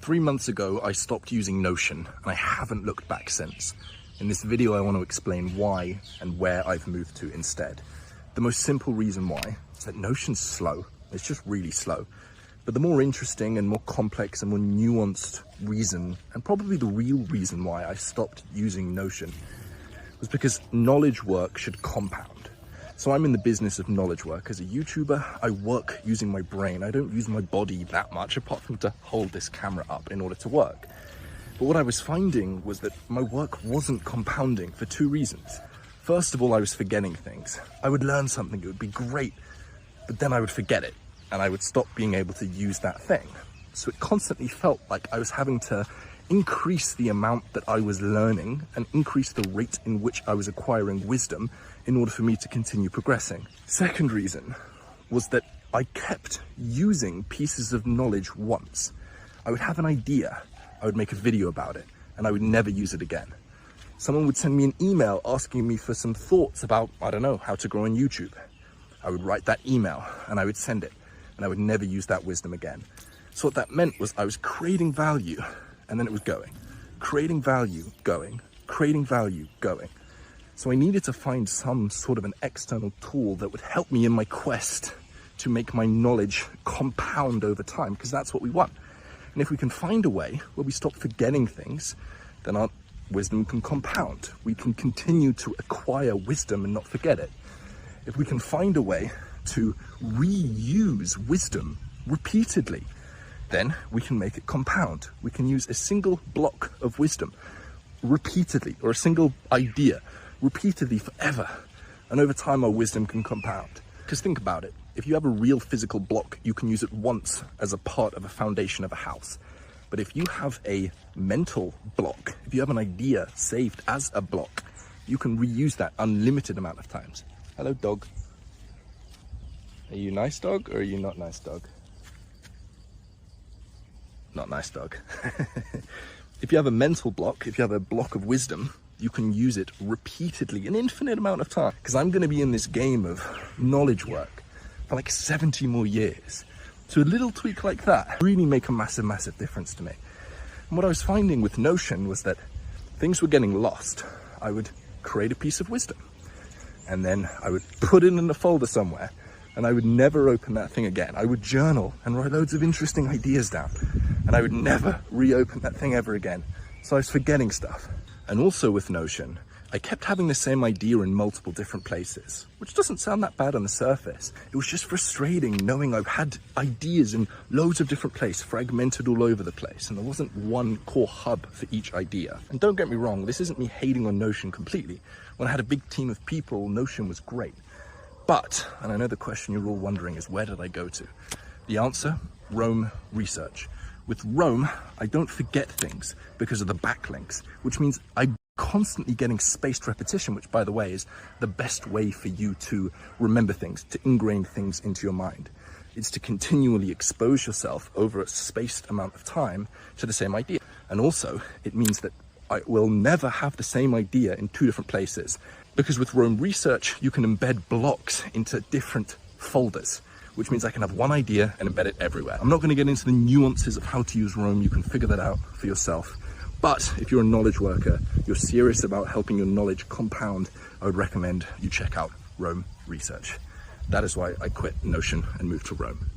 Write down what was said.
3 months ago, I stopped using Notion and I haven't looked back since. In this video, I want to explain why and where I've moved to instead. The most simple reason why is that Notion's slow. It's just really slow. But the more interesting and more complex and more nuanced reason, and probably the real reason why I stopped using Notion, was because knowledge work should compound. So I'm in the business of knowledge work. As a YouTuber, I work using my brain. I don't use my body that much, apart from to hold this camera up in order to work. But what I was finding was that my work wasn't compounding for two reasons. First of all, I was forgetting things. I would learn something, it would be great, but then I would forget it, and I would stop being able to use that thing. So it constantly felt like I was having to increase the amount that I was learning and increase the rate in which I was acquiring wisdom in order for me to continue progressing. Second reason was that I kept using pieces of knowledge once. I would have an idea, I would make a video about it, and I would never use it again. Someone would send me an email asking me for some thoughts about, I don't know, how to grow on YouTube. I would write that email and I would send it, and I would never use that wisdom again. So what that meant was I was creating value, and then it was going. Creating value, going. Creating value, going. So I needed to find some sort of an external tool that would help me in my quest to make my knowledge compound over time, because that's what we want. And if we can find a way where we stop forgetting things, then our wisdom can compound. We can continue to acquire wisdom and not forget it. If we can find a way to reuse wisdom repeatedly, then we can make it compound. We can use a single block of wisdom repeatedly, or a single idea repeatedly forever. And over time, our wisdom can compound. Because think about it. If you have a real physical block, you can use it once as a part of a foundation of a house. But if you have a mental block, if you have an idea saved as a block, you can reuse that unlimited amount of times. Hello, dog. Are you nice, dog, or are you not nice, dog? Not nice, dog. If you have a mental block, if you have a block of wisdom, you can use it repeatedly, an infinite amount of time. Because I'm going to be in this game of knowledge work for like 70 more years. So a little tweak like that really make a massive, massive difference to me. And what I was finding with Notion was that things were getting lost. I would create a piece of wisdom, and then I would put it in a folder somewhere, and I would never open that thing again. I would journal and write loads of interesting ideas down, and I would never reopen that thing ever again. So I was forgetting stuff. And also with Notion, I kept having the same idea in multiple different places, which doesn't sound that bad on the surface. It was just frustrating knowing I had ideas in loads of different places, fragmented all over the place, and there wasn't one core hub for each idea. And don't get me wrong, this isn't me hating on Notion completely. When I had a big team of people, Notion was great. But, and I know the question you're all wondering is, where did I go to? The answer, Rome research. With Rome, I don't forget things because of the backlinks, which means I'm constantly getting spaced repetition, which, by the way, is the best way for you to remember things, to ingrain things into your mind. It's to continually expose yourself over a spaced amount of time to the same idea. And also, it means that I will never have the same idea in two different places. Because with Rome research, you can embed blocks into different folders, which means I can have one idea and embed it everywhere. I'm not going to get into the nuances of how to use Rome. You can figure that out for yourself. But if you're a knowledge worker, you're serious about helping your knowledge compound, I would recommend you check out Rome research. That is why I quit Notion and moved to Rome.